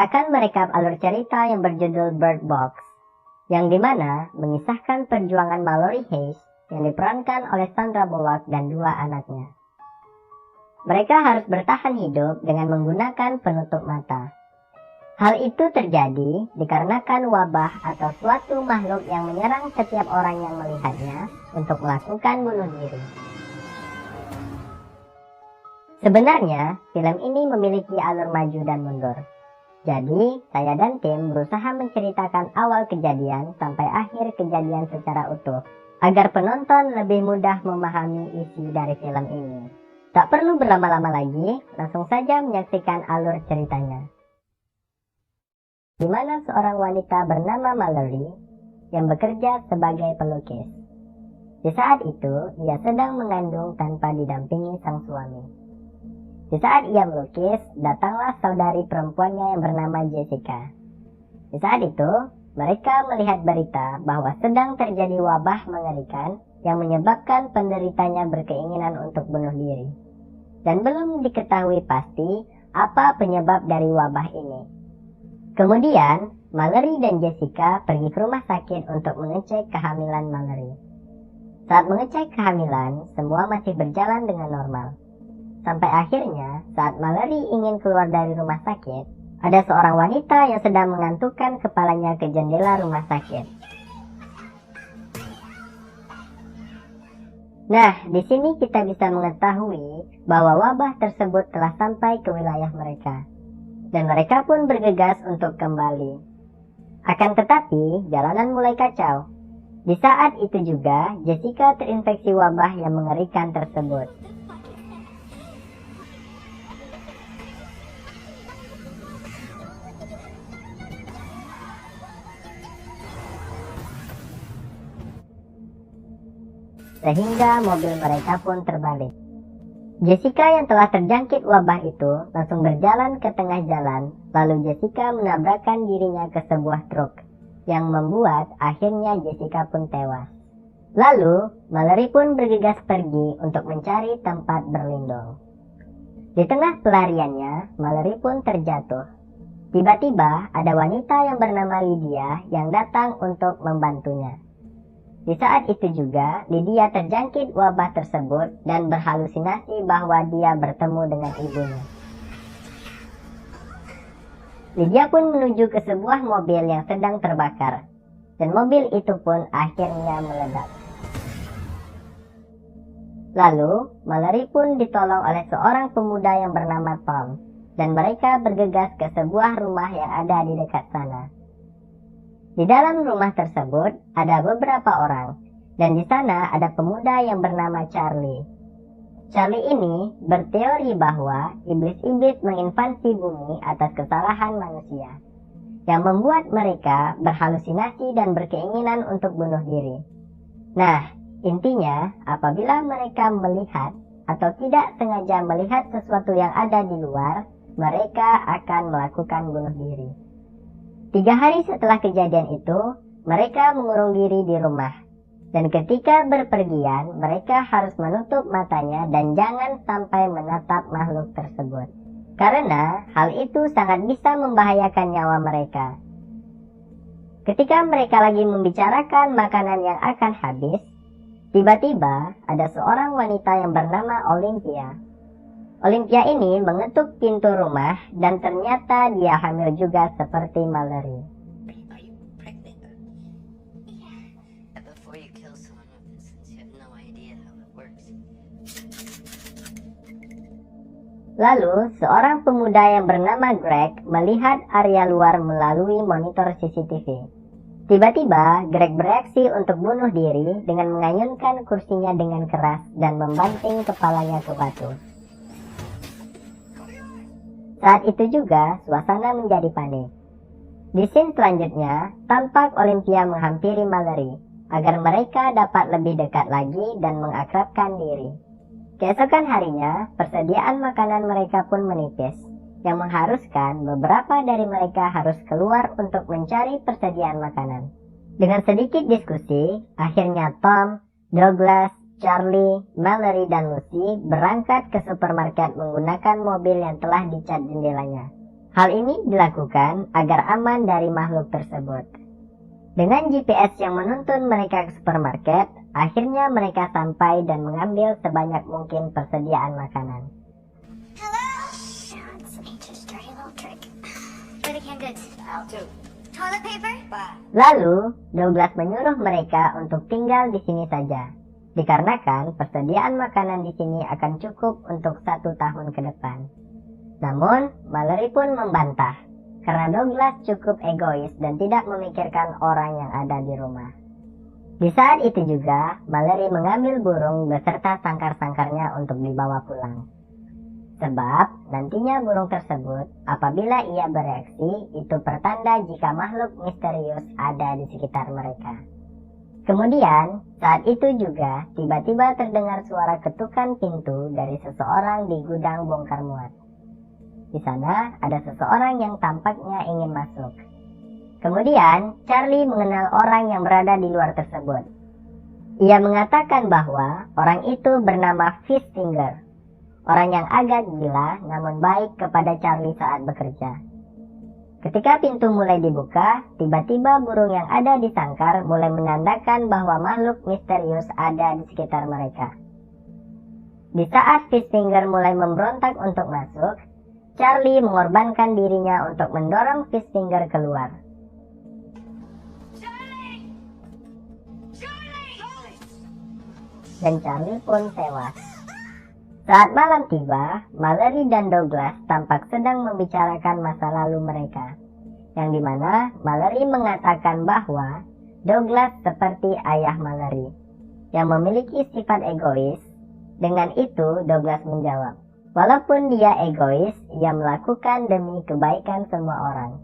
akan merekam alur cerita yang berjudul Bird Box, yang dimana mengisahkan perjuangan Mallory Hayes yang diperankan oleh Sandra Bullock dan dua anaknya. Mereka harus bertahan hidup dengan menggunakan penutup mata. Hal itu terjadi dikarenakan wabah atau suatu makhluk yang menyerang setiap orang yang melihatnya untuk melakukan bunuh diri. Sebenarnya, film ini memiliki alur maju dan mundur. Jadi, saya dan tim berusaha menceritakan awal kejadian sampai akhir kejadian secara utuh, agar penonton lebih mudah memahami isi dari film ini. Tak perlu berlama-lama lagi, langsung saja menyaksikan alur ceritanya. Di mana seorang wanita bernama Mallory yang bekerja sebagai pelukis. Di saat itu, ia sedang mengandung tanpa didampingi sang suami. Di saat ia melukis, datanglah saudari perempuannya yang bernama Jessica. Di saat itu, mereka melihat berita bahwa sedang terjadi wabah mengerikan yang menyebabkan penderitanya berkeinginan untuk bunuh diri. Dan belum diketahui pasti apa penyebab dari wabah ini. Kemudian, Mallory dan Jessica pergi ke rumah sakit untuk mengecek kehamilan Mallory. Saat mengecek kehamilan, semua masih berjalan dengan normal. Sampai akhirnya, saat Mallory ingin keluar dari rumah sakit, ada seorang wanita yang sedang mengantukkan kepalanya ke jendela rumah sakit. Nah, di sini kita bisa mengetahui bahwa wabah tersebut telah sampai ke wilayah mereka. Dan mereka pun bergegas untuk kembali. Akan tetapi, jalanan mulai kacau. Di saat itu juga, Jessica terinfeksi wabah yang mengerikan tersebut. Sehingga mobil mereka pun terbalik. Jessica yang telah terjangkit wabah itu langsung berjalan ke tengah jalan, lalu Jessica menabrakkan dirinya ke sebuah truk, yang membuat akhirnya Jessica pun tewas. Lalu, Mallory pun bergegas pergi untuk mencari tempat berlindung. Di tengah pelariannya, Mallory pun terjatuh. Tiba-tiba ada wanita yang bernama Lydia yang datang untuk membantunya. Di saat itu juga, Lydia terjangkit wabah tersebut dan berhalusinasi bahwa dia bertemu dengan ibunya. Lydia pun menuju ke sebuah mobil yang sedang terbakar, dan mobil itu pun akhirnya meledak. Lalu, Mallory pun ditolong oleh seorang pemuda yang bernama Tom, dan mereka bergegas ke sebuah rumah yang ada di dekat sana. Di dalam rumah tersebut ada beberapa orang, dan di sana ada pemuda yang bernama Charlie. Charlie ini berteori bahwa iblis-iblis menginvasi bumi atas kesalahan manusia, yang membuat mereka berhalusinasi dan berkeinginan untuk bunuh diri. Nah, intinya apabila mereka melihat atau tidak sengaja melihat sesuatu yang ada di luar, mereka akan melakukan bunuh diri. 3 hari setelah kejadian itu, mereka mengurung diri di rumah. Dan ketika berpergian, mereka harus menutup matanya dan jangan sampai menatap makhluk tersebut. Karena hal itu sangat bisa membahayakan nyawa mereka. Ketika mereka lagi membicarakan makanan yang akan habis, tiba-tiba ada seorang wanita yang bernama Olympia. Olympia ini mengetuk pintu rumah dan ternyata dia hamil juga seperti Mallory. Lalu, seorang pemuda yang bernama Greg melihat area luar melalui monitor CCTV. Tiba-tiba, Greg bereaksi untuk bunuh diri dengan mengayunkan kursinya dengan keras dan membanting kepalanya ke batu. Saat itu juga, suasana menjadi panik. Di scene selanjutnya, tampak Olympia menghampiri Mallory, agar mereka dapat lebih dekat lagi dan mengakrabkan diri. Keesokan harinya, persediaan makanan mereka pun menipis, yang mengharuskan beberapa dari mereka harus keluar untuk mencari persediaan makanan. Dengan sedikit diskusi, akhirnya Tom, Douglas, Charlie, Mallory, dan Lucy berangkat ke supermarket menggunakan mobil yang telah dicat jendelanya. Hal ini dilakukan agar aman dari makhluk tersebut. Dengan GPS yang menuntun mereka ke supermarket, akhirnya mereka sampai dan mengambil sebanyak mungkin persediaan makanan. Hello? Yeah, it's an ancient dirty little trick. Where the canned goods? I'll do. Toilet paper? Bye. Lalu, Douglas menyuruh mereka untuk tinggal di sini saja, dikarenakan persediaan makanan di sini akan cukup untuk 1 tahun ke depan. Namun, Mallory pun membantah, karena Douglas cukup egois dan tidak memikirkan orang yang ada di rumah. Di saat itu juga, Mallory mengambil burung beserta sangkar-sangkarnya untuk dibawa pulang. Sebab, nantinya burung tersebut, apabila ia bereaksi, itu pertanda jika makhluk misterius ada di sekitar mereka. Kemudian, saat itu juga, tiba-tiba terdengar suara ketukan pintu dari seseorang di gudang bongkar muat. Di sana, ada seseorang yang tampaknya ingin masuk. Kemudian, Charlie mengenal orang yang berada di luar tersebut. Ia mengatakan bahwa orang itu bernama Fishfinger, orang yang agak gila namun baik kepada Charlie saat bekerja. Ketika pintu mulai dibuka, tiba-tiba burung yang ada di sangkar mulai menandakan bahwa makhluk misterius ada di sekitar mereka. Di saat Fishfinger mulai memberontak untuk masuk, Charlie mengorbankan dirinya untuk mendorong Fishfinger keluar. Dan Charlie pun tewas. Saat malam tiba, Mallory dan Douglas tampak sedang membicarakan masa lalu mereka, yang dimana Mallory mengatakan bahwa Douglas seperti ayah Mallory, yang memiliki sifat egois. Dengan itu, Douglas menjawab, walaupun dia egois, ia melakukan demi kebaikan semua orang.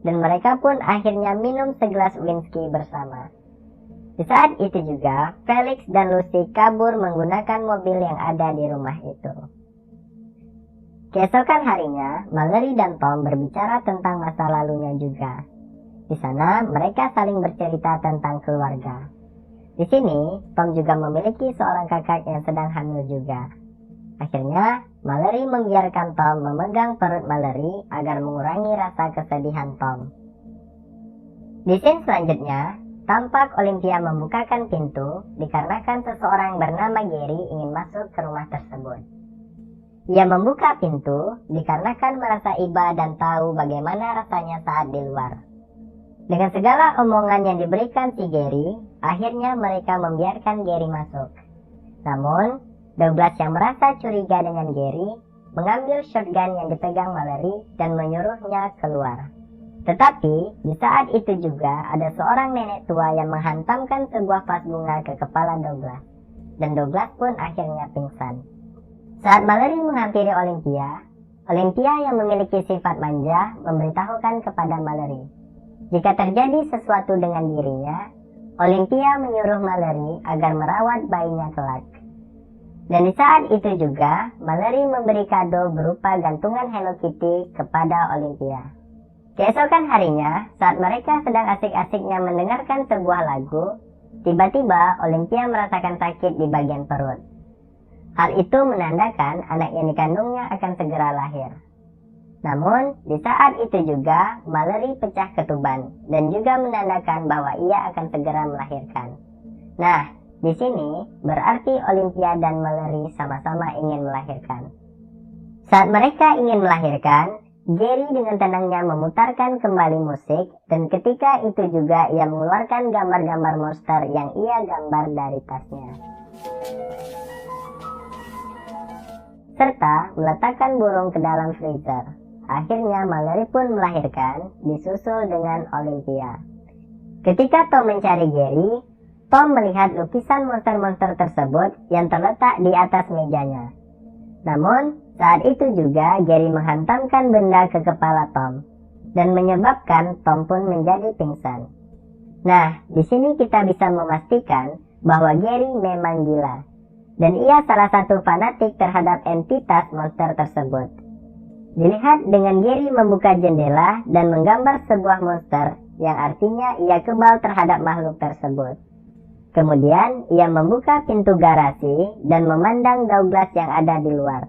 Dan mereka pun akhirnya minum segelas whisky bersama. Di saat itu juga, Felix dan Lucy kabur menggunakan mobil yang ada di rumah itu. Keesokan harinya, Mallory dan Tom berbicara tentang masa lalunya juga. Di sana, mereka saling bercerita tentang keluarga. Di sini, Tom juga memiliki seorang kakak yang sedang hamil juga. Akhirnya, Mallory membiarkan Tom memegang perut Mallory agar mengurangi rasa kesedihan Tom. Di scene selanjutnya, tampak Olympia membukakan pintu dikarenakan seseorang bernama Gary ingin masuk ke rumah tersebut. Ia membuka pintu dikarenakan merasa iba dan tahu bagaimana rasanya saat di luar. Dengan segala omongan yang diberikan si Gary, akhirnya mereka membiarkan Gary masuk. Namun, Douglas yang merasa curiga dengan Gary, mengambil shotgun yang dipegang Mallory dan menyuruhnya keluar. Tetapi, di saat itu juga ada seorang nenek tua yang menghantamkan sebuah vas bunga ke kepala Douglas. Dan Douglas pun akhirnya pingsan. Saat Mallory menghampiri Olympia, Olympia yang memiliki sifat manja memberitahukan kepada Mallory, jika terjadi sesuatu dengan dirinya, Olympia menyuruh Mallory agar merawat bayinya kelak. Dan di saat itu juga, Mallory memberi kado berupa gantungan Hello Kitty kepada Olympia. Keesokan harinya, saat mereka sedang asik-asiknya mendengarkan sebuah lagu, tiba-tiba Olympia merasakan sakit di bagian perut. Hal itu menandakan anak yang dikandungnya akan segera lahir. Namun, di saat itu juga, Mallory pecah ketuban, dan juga menandakan bahwa ia akan segera melahirkan. Nah, di sini berarti Olympia dan Mallory sama-sama ingin melahirkan. Saat mereka ingin melahirkan, Gary dengan tenangnya memutarkan kembali musik, dan ketika itu juga ia mengeluarkan gambar-gambar monster yang ia gambar dari tasnya. Serta meletakkan burung ke dalam freezer. Akhirnya Mallory pun melahirkan, disusul dengan Olympia. Ketika Tom mencari Gary, Tom melihat lukisan monster-monster tersebut yang terletak di atas mejanya. Namun, saat itu juga Gary menghantamkan benda ke kepala Tom, dan menyebabkan Tom pun menjadi pingsan. Nah, di sini kita bisa memastikan bahwa Gary memang gila, dan ia salah satu fanatik terhadap entitas monster tersebut. Dilihat dengan Gary membuka jendela dan menggambar sebuah monster, yang artinya ia kebal terhadap makhluk tersebut. Kemudian, ia membuka pintu garasi dan memandang Douglas yang ada di luar.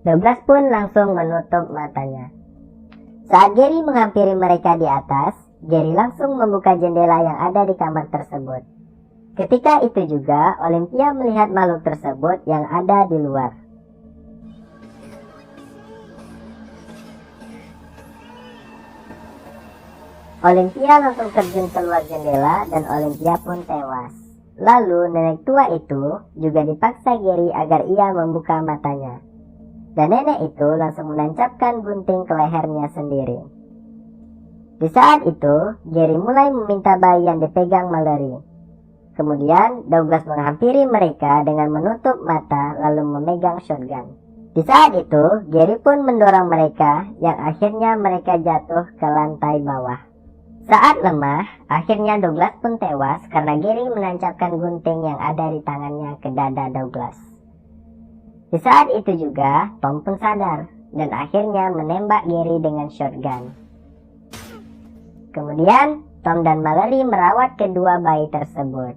Douglas pun langsung menutup matanya. Saat Gary menghampiri mereka di atas, Gary langsung membuka jendela yang ada di kamar tersebut. Ketika itu juga, Olympia melihat makhluk tersebut yang ada di luar. Olympia langsung terjun keluar jendela dan Olympia pun tewas. Lalu nenek tua itu juga dipaksa Gary agar ia membuka matanya. Dan nenek itu langsung menancapkan gunting ke lehernya sendiri. Di saat itu, Gary mulai meminta bayi yang dipegang Mallory. Kemudian, Douglas menghampiri mereka dengan menutup mata lalu memegang shotgun. Di saat itu, Gary pun mendorong mereka yang akhirnya mereka jatuh ke lantai bawah. Saat lemah, akhirnya Douglas pun tewas karena Gary menancapkan gunting yang ada di tangannya ke dada Douglas. Di saat itu juga, Tom pun sadar dan akhirnya menembak Gary dengan shotgun. Kemudian, Tom dan Mallory merawat kedua bayi tersebut.